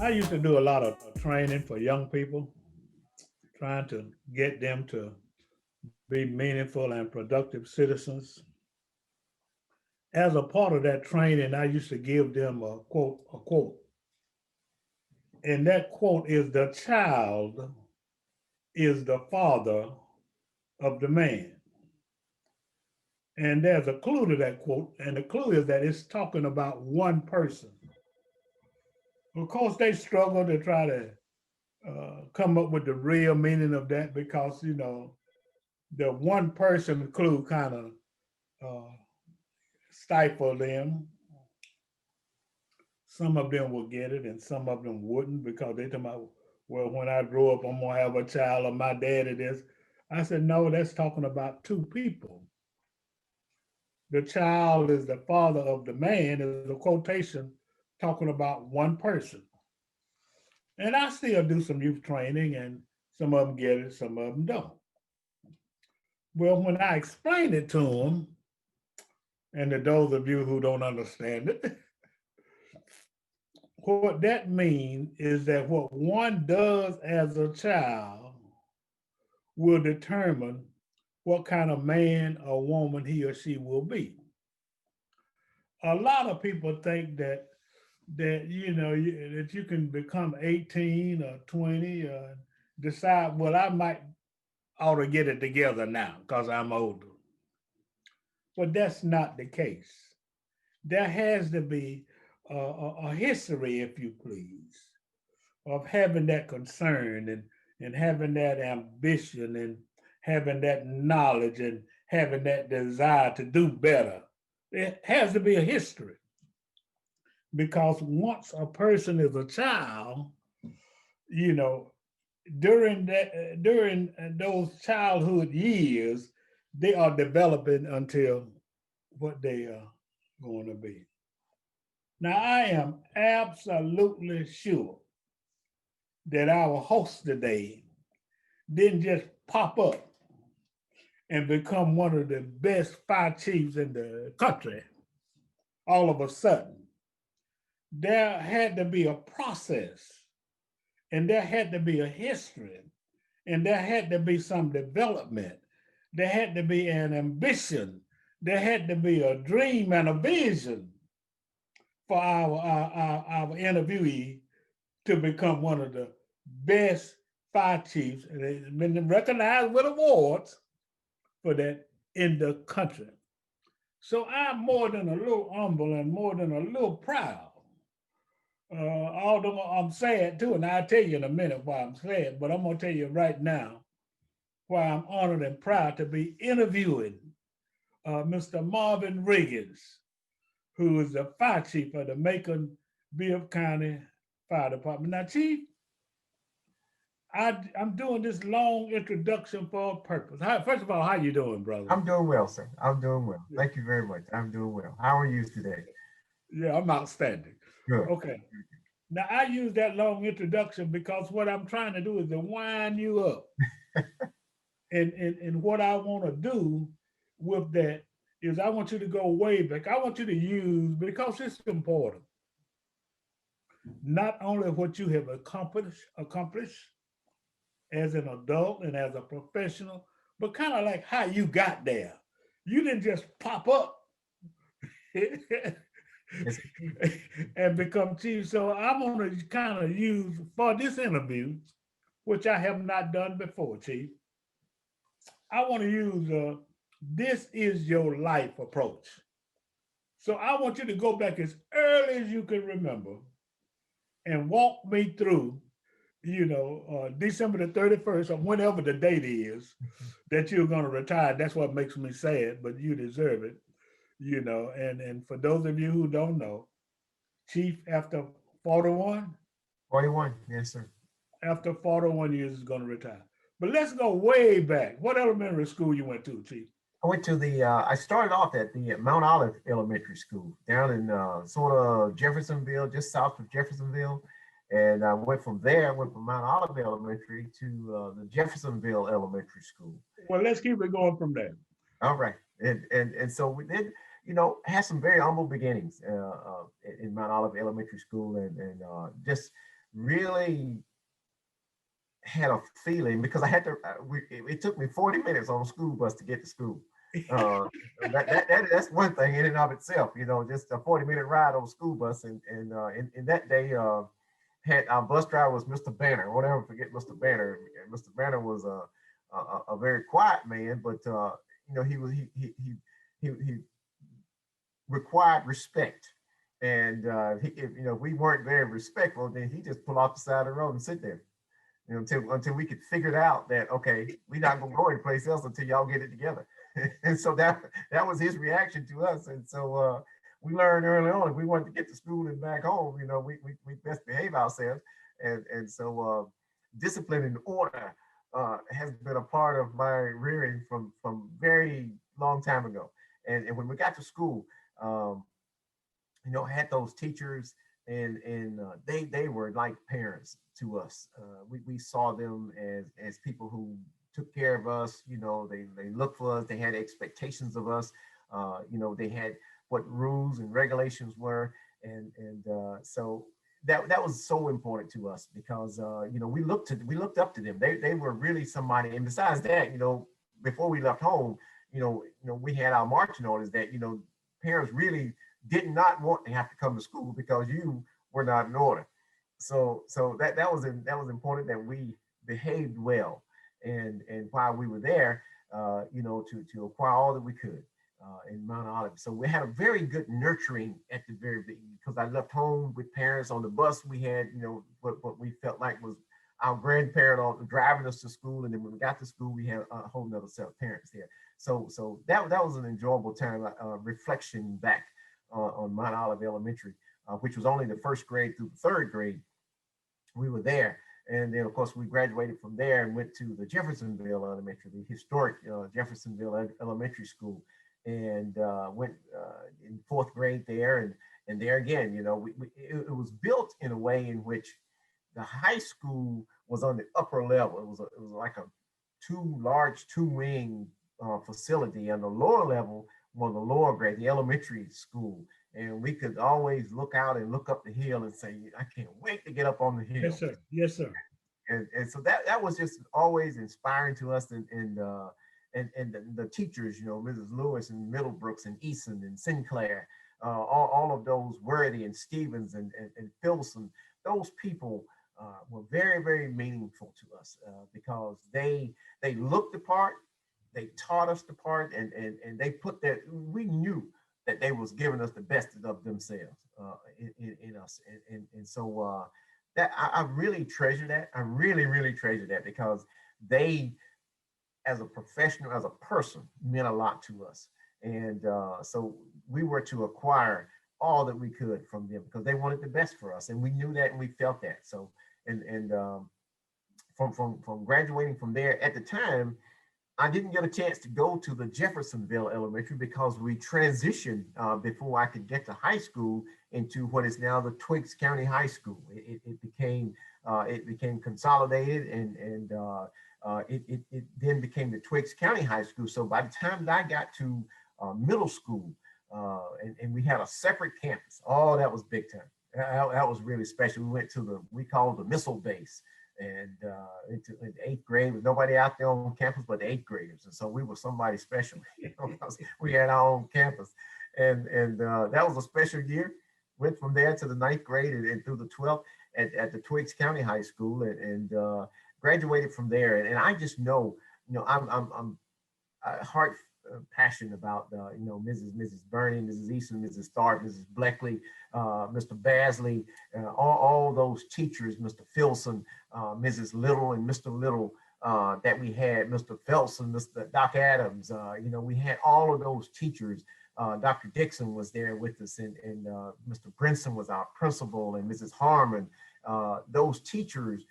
I used to do a lot of training for young people, trying to get them to be meaningful and productive citizens. As a part of that training, I used to give them a quote, and that quote is the child is the father of the man. And there's a clue to that quote, and the clue is that it's talking about one person. Of course, they struggle to try to come up with the real meaning of that because, the one person clue kind of uh, stifle them. Some of them will get it and some of them wouldn't because they talk about, well, when I grow up, I'm going to have a child or my daddy this. I said, no, that's talking about two people. The child is the father of the man is a quotation talking about one person. And I still do some youth training and some of them get it, some of them don't. Well, when I explain it to them, and to those of you who don't understand it, what that means is that what one does as a child will determine what kind of man or woman he or she will be. A lot of people think that you can become 18 or 20 or decide, well, I might ought to get it together now because I'm older. But that's not the case. There has to be a history, if you please, of having that concern and having that ambition and having that knowledge and having that desire to do better. It has to be a history because once a person is a child, you know, during those childhood years, they are developing until what they are going to be. Now, I am absolutely sure that our host today didn't just pop up and become one of the best fire chiefs in the country all of a sudden. There had to be a process, and there had to be a history, and there had to be some development. There had to be an ambition. There had to be a dream and a vision for our interviewee to become one of the best fire chiefs, and they've been recognized with awards for that in the country. So I'm more than a little humble and more than a little proud. Although I'm sad too, and I'll tell you in a minute why I'm sad, but I'm gonna tell you right now why I'm honored and proud to be interviewing Mr. Marvin Riggins, who is the fire chief of the Macon-Bibb County Fire Department. Now, Chief, I'm doing this long introduction for a purpose. First of all, how you doing, brother? I'm doing well, sir. I'm doing well. Thank you very much. I'm doing well. How are you today? Yeah, I'm outstanding. Good. Okay. Now, I use that long introduction because what I'm trying to do is to wind you up. And what I want to do with that is I want you to go way back. I want you to use, because it's important, not only what you have accomplished as an adult and as a professional, but kind of like how you got there. You didn't just pop up Yes. and become chief. So I'm going to kind of use for this interview, which I have not done before, Chief. I want to use this is your life approach. So I want you to go back as early as you can remember and walk me through, December the 31st or whenever the date is that you're going to retire. That's what makes me sad, but you deserve it, And for those of you who don't know, Chief, after 41, 41. Yes, sir. after 41 years is going to retire. But let's go way back. What elementary school you went to, Chief? I went to I started off at the Mount Olive Elementary School down in sort of Jeffersonville, just south of Jeffersonville. And I went from there, I went from Mount Olive Elementary to the Jeffersonville Elementary School. Well, let's keep it going from there. All right. And so we did, had some very humble beginnings in Mount Olive Elementary School and just really had a feeling because I had to. It took me 40 minutes on a school bus to get to school. Uh, that's one thing in and of itself. Just a 40-minute ride on a school bus, and that day had our bus driver was Mr. Banner. I won't ever forget Mr. Banner. And Mr. Banner was a very quiet man, but he was he required respect. And if we weren't very respectful, then he just pull off the side of the road and sit there, until we could figure it out that okay, we're not gonna go anyplace else until y'all get it together. And so that was his reaction to us. And so we learned early on if we wanted to get to school and back home, we best behave ourselves. And so discipline and order has been a part of my rearing from very long time ago. And when we got to school, I had those teachers, and they were like parents to us. We saw them as people who took care of us. They looked for us. They had expectations of us. They had what rules and regulations were, and so that was so important to us because we looked up to them. They were really somebody. And besides that, before we left home, we had our marching orders that parents really did not want to have to come to school because you were not in order. So that was important that we behaved well, and while we were there, to acquire all that we could in Mount Olive. So we had a very good nurturing at the very beginning because I left home with parents on the bus. We had what we felt like was our grandparent driving us to school, and then when we got to school, we had a whole nother set of parents there. So that was an enjoyable time, reflection back on Mount Olive Elementary, which was only the first grade through the third grade. We were there. And then, of course, we graduated from there and went to the Jeffersonville Elementary, the historic Jeffersonville Elementary School, and went in fourth grade there. And there again, it was built in a way in which the high school was on the upper level. It was like a two-wing facility, and the lower level was the lower grade, the elementary school. And we could always look out and look up the hill and say, I can't wait to get up on the hill. Yes, sir. Yes, sir. And so that was just always inspiring to us. And the teachers, Mrs. Lewis and Middlebrooks and Eason and Sinclair, all of those, Worthy and Stevens and Filson, those people were very, very meaningful to us because they looked the part, they taught us the part, and they put that, we knew that they was giving us the best of themselves in us. And so that I really treasure that. I really, really treasure that because they, as a professional, as a person, meant a lot to us. And so we were to acquire all that we could from them because they wanted the best for us. And we knew that and we felt that. So, and from graduating from there, at the time, I didn't get a chance to go to the Jeffersonville Elementary because we transitioned before I could get to high school into what is now the Twiggs County High School. It became consolidated, and it then became the Twiggs County High School. So by the time that I got to middle school, and we had a separate campus, oh, that was big time. That was really special. We went to we called the missile base. And into eighth grade, with nobody out there on campus but the eighth graders, and so we were somebody special. We had our own campus, and that was a special year. Went from there to the ninth grade and through the 12th at the Twiggs County High School, and graduated from there. And I just know, I'm heart passionate about Mrs. Burney, Mrs. Easton, Mrs. Tharp, Mrs. Bleckley, Mr. Basley, all those teachers, Mr. Filson, Mrs. Little and Mr. Little that we had, Mr. Felson, Mr. Doc Adams, we had all of those teachers. Dr. Dixon was there with us, and Mr. Brinson was our principal, and Mrs. Harmon. Those teachers,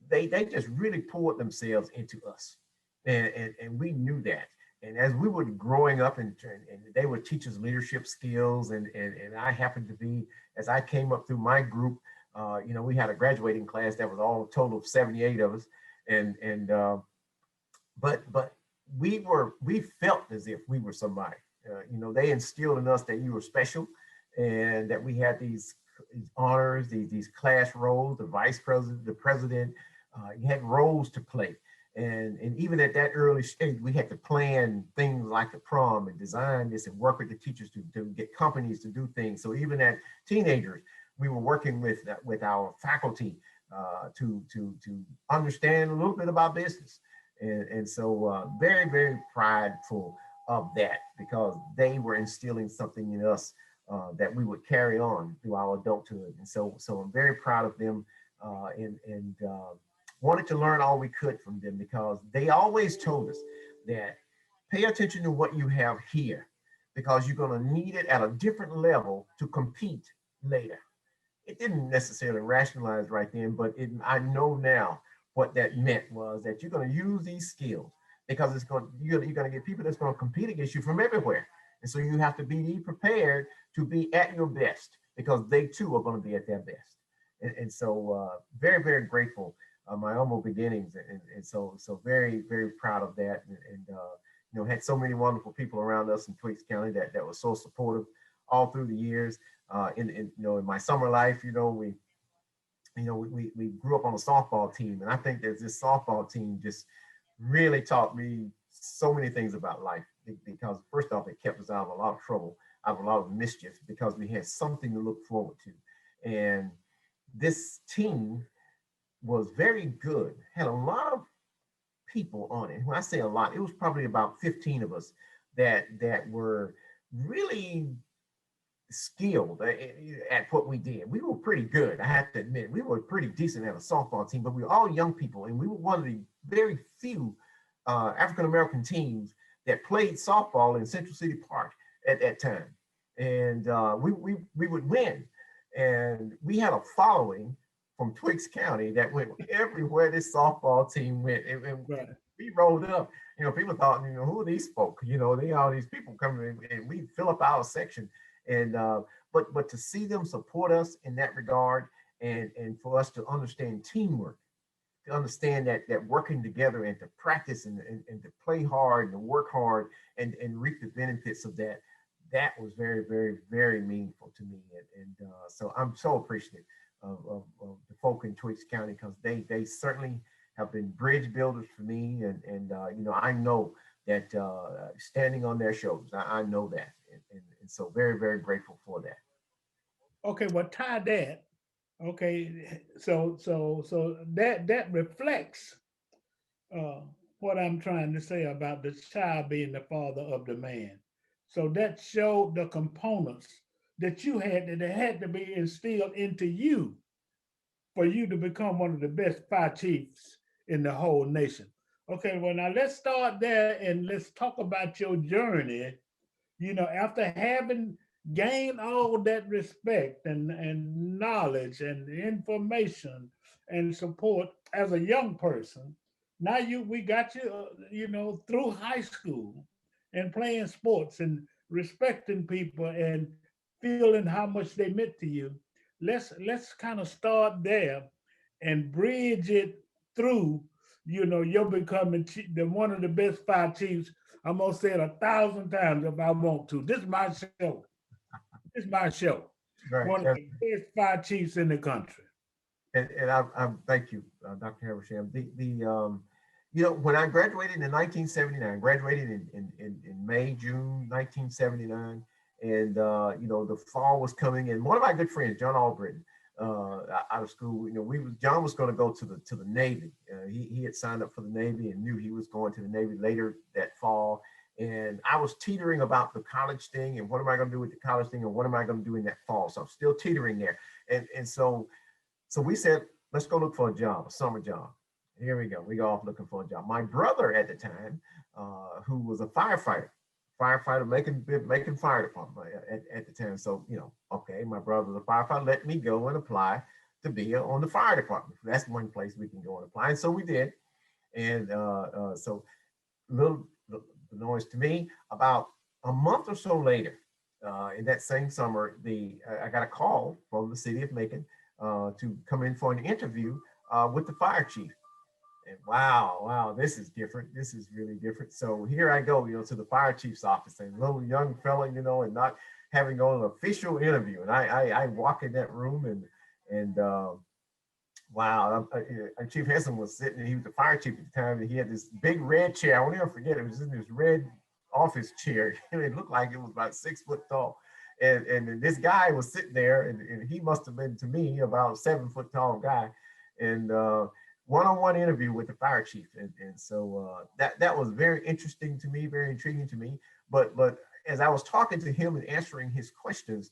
they just really poured themselves into us, and we knew that. And as we were growing up, and they would teach us leadership skills, and I happened to be, as I came up through my group, we had a graduating class that was all a total of 78 of us, but we felt as if we were somebody. They instilled in us that you were special, and that we had these honors, these class roles, the vice president, the president. You had roles to play. And even at that early stage, we had to plan things like the prom and design this and work with the teachers to get companies to do things. So even at teenagers, we were working with our faculty to understand a little bit about business. And so very, very prideful of that because they were instilling something in us that we would carry on through our adulthood. And so I'm very proud of them and wanted to learn all we could from them because they always told us that pay attention to what you have here because you're going to need it at a different level to compete later. It didn't necessarily rationalize right then, but I know now what that meant was that you're going to use these skills because you're going to get people that's going to compete against you from everywhere. And so you have to be prepared to be at your best because they too are going to be at their best. And so very, very grateful my humble beginnings. And so very, very proud of that. And had so many wonderful people around us in Twiggs County that was so supportive all through the years. In my summer life, we grew up on a softball team, and I think that this softball team just really taught me so many things about life because first off, it kept us out of a lot of trouble, out of a lot of mischief because we had something to look forward to. And this team was very good, had a lot of people on it. When I say a lot, it was probably about 15 of us that were really skilled at what we did. We were pretty good, I have to admit. We were pretty decent at a softball team, but we were all young people, and we were one of the very few African-American teams that played softball in Central City Park at that time. And we would win. And we had a following from Twiggs County that went everywhere this softball team went. And Right. we rolled up. People thought, who are these folk? They all these people coming in, and we fill up our section. And but to see them support us in that regard, and for us to understand teamwork, to understand that working together and to practice and to play hard and to work hard and reap the benefits of that, that was very, very, very meaningful to me. And so I'm so appreciative of the folk in Twiggs County because they certainly have been bridge builders for me. And I know that standing on their shoulders, I know that. And so very, very grateful for that. Okay, well, tie that. Okay, so that reflects uh, what I'm trying to say about the child being the father of the man. So that showed the components that you had that had to be instilled into you for you to become one of the best fire chiefs in the whole nation. Okay, well now let's start there and let's talk about your journey. After having gained all that respect and knowledge and information and support as a young person, now we got you, through high school and playing sports and respecting people and feeling how much they meant to you. Let's kind of start there and bridge it through. You're becoming the one of the best fire chiefs. I'm gonna say it 1,000 times if I want to. This is my show. This is my show. Right. One of the best fire chiefs in the country. And I thank you, Dr. Haversham. When I graduated in 1979, graduated in May, June 1979, and the fall was coming, and one of my good friends, John Albritton, out of school, John was going to go to the Navy. He had signed up for the Navy and knew he was going to the Navy later that fall. And I was teetering about the college thing and what am I going to do with the college thing and what am I going to do in that fall? So I'm still teetering there. And so we said, let's go look for a job, a summer job. Here we go. We go off looking for a job. My brother at the time, who was a firefighter making fire department at the time. So, okay, my brother was a firefighter, let me go and apply to be on the fire department. That's one place we can go and apply. And so we did. And so little noise to me, about a month or so later, in that same summer, I got a call from the city of Macon to come in for an interview with the fire chief. And wow, this is different. This is really different. So here I go, to the fire chief's office, and little young fella, and not having gone an official interview. And I walk in that room, and wow, Chief Henson was sitting, he was the fire chief at the time, and he had this big red chair. I won't never forget, it was in this red office chair. It looked like it was about 6 foot tall. And this guy was sitting there, and he must have been, to me, about a 7 foot tall guy. And one-on-one interview with the fire chief. And so that was very interesting to me, very intriguing to me. But as I was talking to him and answering his questions,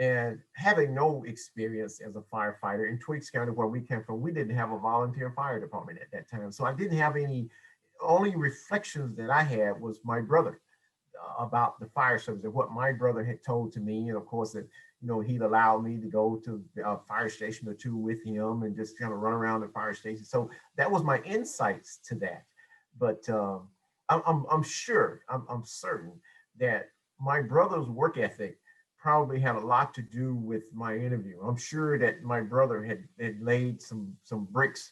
and having no experience as a firefighter in Twiggs County, where we came from, we didn't have a volunteer fire department at that time. So I didn't have any, only reflections that I had was my brother about the fire service and what my brother had told to me. And of course, that, he'd allow me to go to a fire station or two with him and just kind of run around the fire station. So that was my insights to that. But I'm sure, I'm certain that my brother's work ethic probably had a lot to do with my interview. I'm sure that my brother had laid some bricks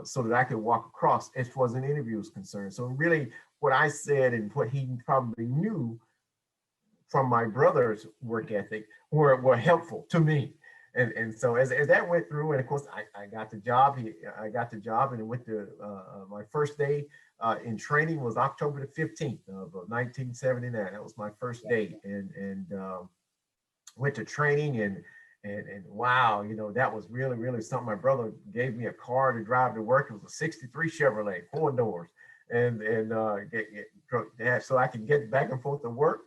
so that I could walk across as far as an interview is concerned. So really what I said and what he probably knew from my brother's work ethic were helpful to me. And so as that went through, and of course I got the job, I got the job, and it went to my first day in training was October the 15th of 1979. That was my first day, and went to training, and wow, that was really something. My brother gave me a car to drive to work. It was a 63 Chevrolet, 4 doors, and so I could get back and forth to work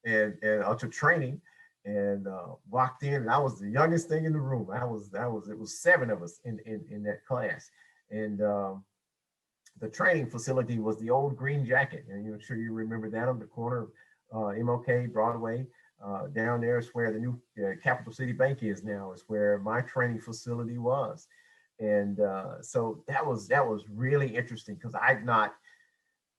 and to training, and walked in, and I was the youngest thing in the room. It was 7 of us in that class, and the training facility was the old Green Jacket, and I'm sure you remember that, on the corner of MLK Broadway. Down there is where the new Capital City Bank is now. Is where my training facility was, and so that was really interesting, because I'd not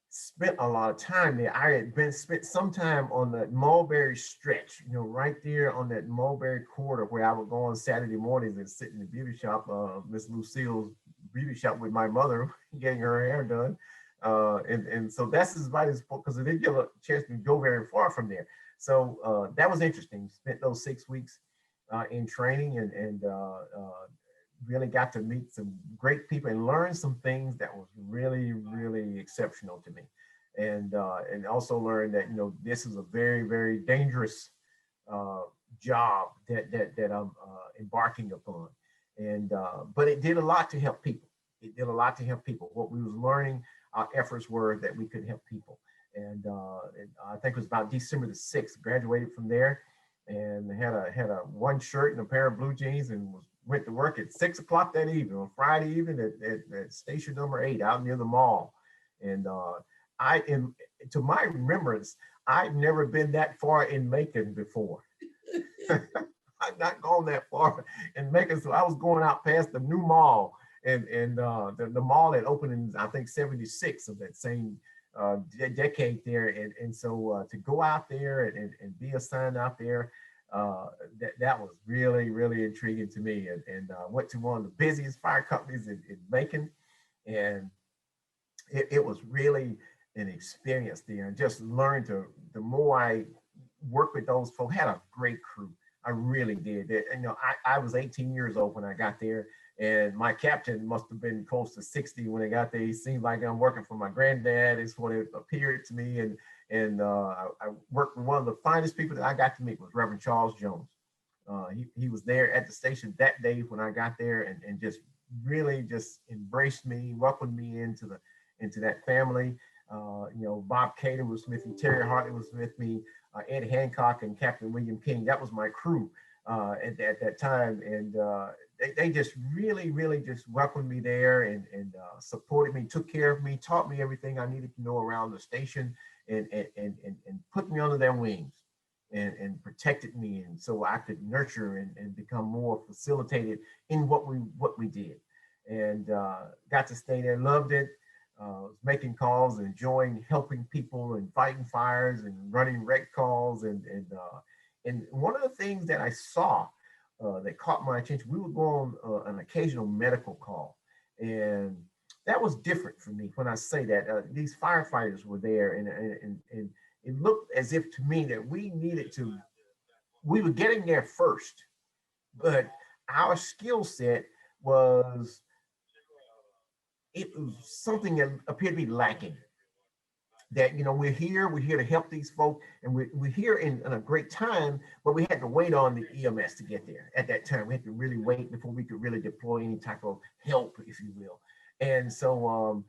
spent a lot of time there. I had spent some time on the Mulberry stretch, right there on that Mulberry corridor, where I would go on Saturday mornings and sit in the beauty shop, Miss Lucille's beauty shop, with my mother getting her hair done. And so that's about as, because I didn't get a chance to go very far from there. So that was interesting. Spent those 6 weeks in training, and really got to meet some great people and learn some things that was really exceptional to me. And also learned that, this is a very dangerous job that I'm embarking upon. And but it did a lot to help people. It did a lot to help people. What we was learning, our efforts were that we could help people. And I think it was about December the 6th, graduated from there, and had a one shirt and a pair of blue jeans, and went to work at 6 o'clock that evening, on Friday evening, at station number 8 out near the mall. And to my remembrance, I've never been that far in Macon before. I've not gone that far in Macon, so I was going out past the new mall, and the mall that opened in, I think, 76 of that same decade there. And so to go out there and be assigned out there, that was really intriguing to me. And went to one of the busiest fire companies in Macon, and it was really an experience there. And just learned the more I worked with those folks, had a great crew. I really did. I was 18 years old when I got there, and my captain must have been close to 60 when I got there. He seemed like I'm working for my granddad, is what it appeared to me. And I worked with one of the finest people that I got to meet was Reverend Charles Jones. He was there at the station that day when I got there, and just really just embraced me, welcomed me into that family. Bob Cater was with me, Terry Hartley was with me, Ed Hancock and Captain William King. That was my crew at that time. And they just really just welcomed me there, and supported me, took care of me, taught me everything I needed to know around the station, and put me under their wings, and protected me, and so I could nurture and become more facilitated in what we did. And got to stay there, loved it. Was making calls, and enjoying helping people, and fighting fires, and running wreck calls, and one of the things that I saw that caught my attention, we would go on an occasional medical call, and that was different for me when I say that. These firefighters were there, and it looked as if to me that we were getting there first, but our skill set was, it was something that appeared to be lacking. That, we're here to help these folks, and we're here in a great time, but we had to wait on the EMS to get there. At that time, we had to really wait before we could really deploy any type of help, if you will. And so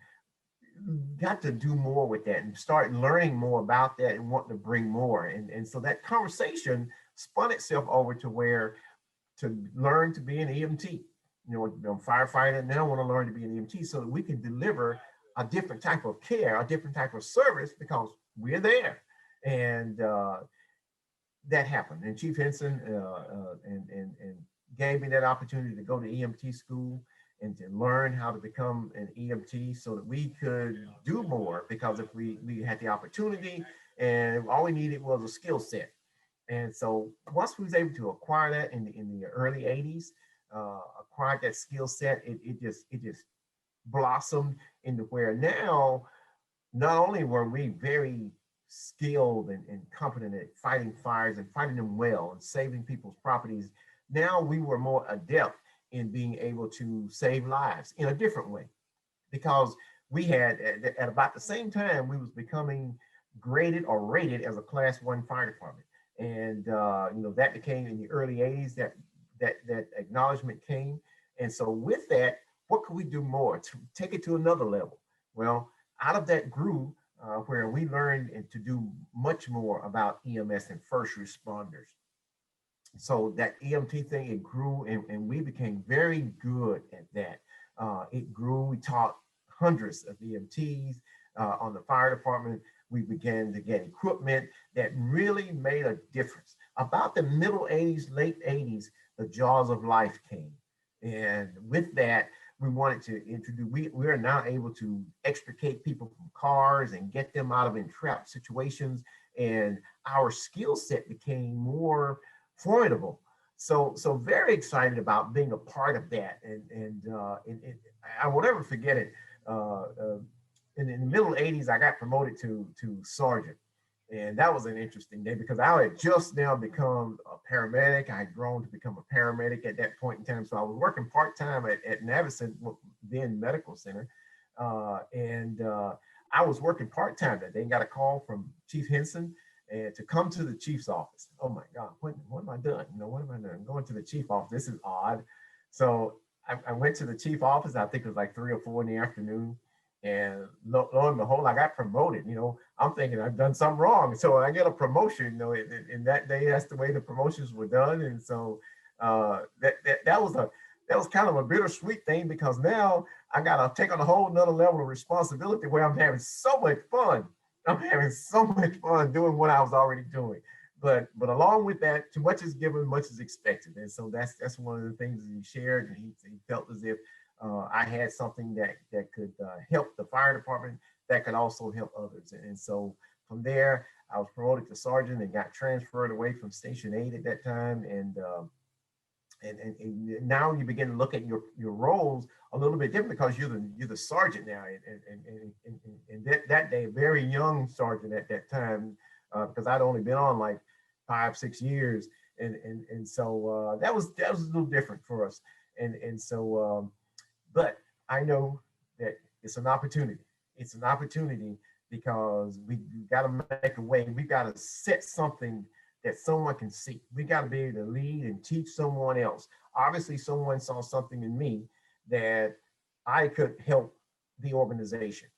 got to do more with that and start learning more about that and wanting to bring more. And so that conversation spun itself over to where to learn to be an EMT. I'm a firefighter, now I want to learn to be an EMT so that we can deliver a different type of care, a different type of service, because we're there. And that happened. And Chief Henson and gave me that opportunity to go to EMT school and to learn how to become an EMT so that we could do more, because if we had the opportunity and all we needed was a skill set. And so once we was able to acquire that in the early 80s, acquired that skill set, it just blossomed into where now not only were we very skilled and competent at fighting fires and fighting them well and saving people's properties, now we were more adept in being able to save lives in a different way, because we had at about the same time we was becoming graded or rated as a Class 1 fire department. And that became in the early 80s that acknowledgement came. And so with that, what could we do more to take it to another level? Well, out of that grew where we learned to do much more about EMS and first responders. So that EMT thing, it grew, and we became very good at that. It grew. We taught hundreds of EMTs on the fire department. We began to get equipment that really made a difference. About the middle 80s, late 80s, the jaws of life came. And with that, we wanted to introduce, we are now able to extricate people from cars and get them out of entrapped situations. And our skill set became more formidable. So very excited about being a part of that. And I will never forget it. In the middle 80s, I got promoted to sergeant. And that was an interesting day because I had just now become a paramedic. I had grown to become a paramedic at that point in time. So I was working part-time at Navison, then Medical Center. I was working part-time that day and got a call from Chief Henson and to come to the chief's office. Oh my God, what am I doing? What am I doing? I'm going to the chief office. This is odd. So I went to the chief office. I think it was like 3 or 4 in the afternoon. And lo and behold, I got promoted. I'm thinking I've done something wrong. So I get a promotion, in that day, that's the way the promotions were done. And so that was kind of a bittersweet thing, because now I got to take on a whole nother level of responsibility where I'm having so much fun. I'm having so much fun doing what I was already doing. But along with that, too much is given, much is expected. And so that's one of the things that he shared. And he felt as if I had something that could help the fire department, that could also help others. And so from there, I was promoted to sergeant and got transferred away from Station 8 at that time. And now you begin to look at your roles a little bit different, because you're the sergeant now. And that day, very young sergeant at that time, because I'd only been on like 5-6 years. And so that was a little different for us. And so, but I know that it's an opportunity. It's an opportunity because we got to make a way. We got to set something that someone can see. We got to be able to lead and teach someone else. Obviously, someone saw something in me that I could help the organization.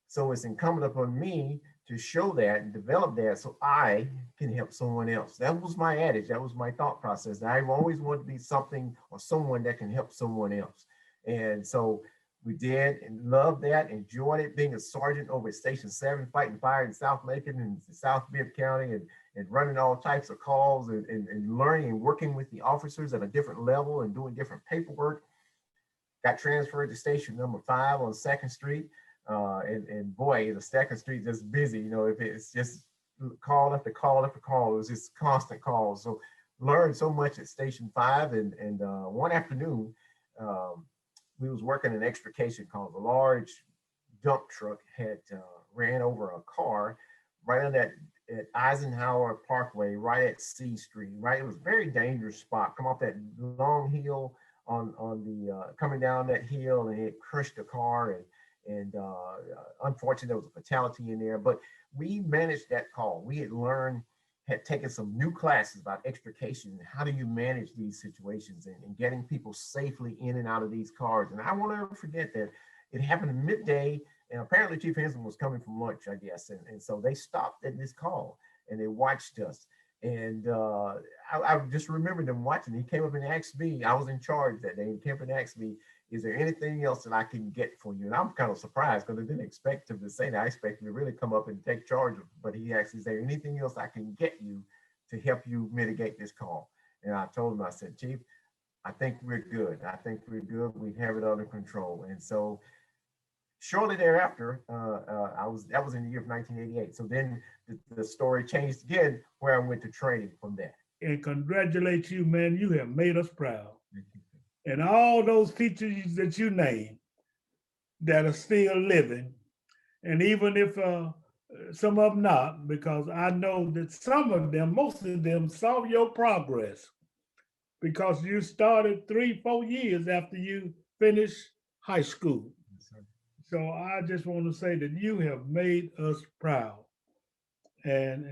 So it's incumbent upon me to show that and develop that so I can help someone else. That was my adage. That was my thought process. I've always wanted to be something or someone that can help someone else. And so we did, and loved that, enjoyed it, being a sergeant over at Station 7, fighting fire in South Macon and South Bibb County, and running all types of calls and learning and working with the officers at a different level and doing different paperwork. Got transferred to Station number 5 on 2nd Street. And boy, the 2nd Street just busy. If it's just call after call after call, it was just constant calls. So learned so much at Station 5. And one afternoon, we was working an extrication cause. A large dump truck had ran over a car right on that at Eisenhower Parkway, right at C Street. Right, it was a very dangerous spot. Come off that long hill on the coming down that hill, and it crushed the car. And unfortunately, there was a fatality in there. But we managed that call. We had taken some new classes about extrication and how do you manage these situations and getting people safely in and out of these cars. And I won't ever forget that it happened at midday, and apparently Chief Henson was coming from lunch, I guess. And so they stopped at this call and they watched us. And I just remember them watching. He came up and asked me, I was in charge that day. He came up and asked me, is there anything else that I can get for you? And I'm kind of surprised because I didn't expect him to say that. I expected him to really come up and take charge of it. But he asked, is there anything else I can get you to help you mitigate this call? And I told him, I said, Chief, I think we're good. I think we're good. We have it under control. And so shortly thereafter, that was in the year of 1988. So then the story changed again, where I went to training from there. And congratulate you, man. You have made us proud. And all those teachers that you named that are still living, and even if some of them not, because I know that some of them, most of them saw your progress because you started 3-4 years after you finished high school. Yes, sir. So I just want to say that you have made us proud. And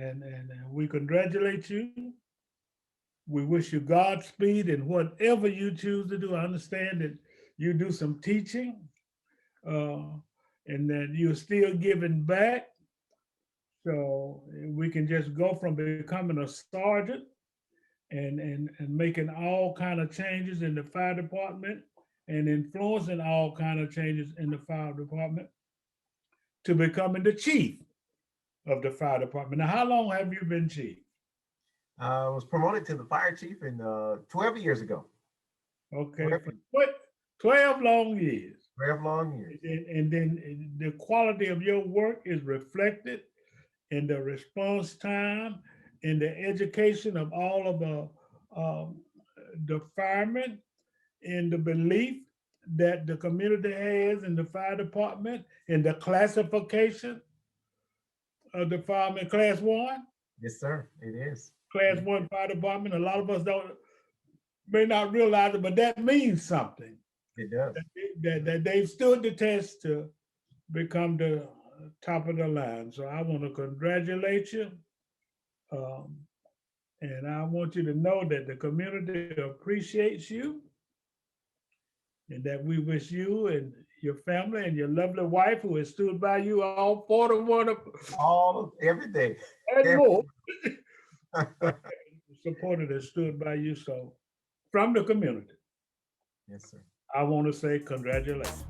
we congratulate you. We wish you Godspeed in whatever you choose to do. I understand that you do some teaching and that you're still giving back. So we can just go from becoming a sergeant and making all kind of changes in the fire department and influencing all kind of changes in the fire department to becoming the chief of the fire department. Now, how long have you been chief? I was promoted to the fire chief in 12 years ago. Okay, for 12 long years. 12 long years. And then the quality of your work is reflected in the response time, in the education of all of the firemen, in the belief that the community has in the fire department, in the classification of the fireman class 1. Yes, sir, it is. Class 1 fire department. A lot of us may not realize it, but that means something. It does. That they've stood the test to become the top of the line. So I want to congratulate you. And I want you to know that the community appreciates you and that we wish you and your family and your lovely wife who has stood by you all 41 of every day. and more. Supported and stood by you. So from the community. Yes, sir. I want to say congratulations.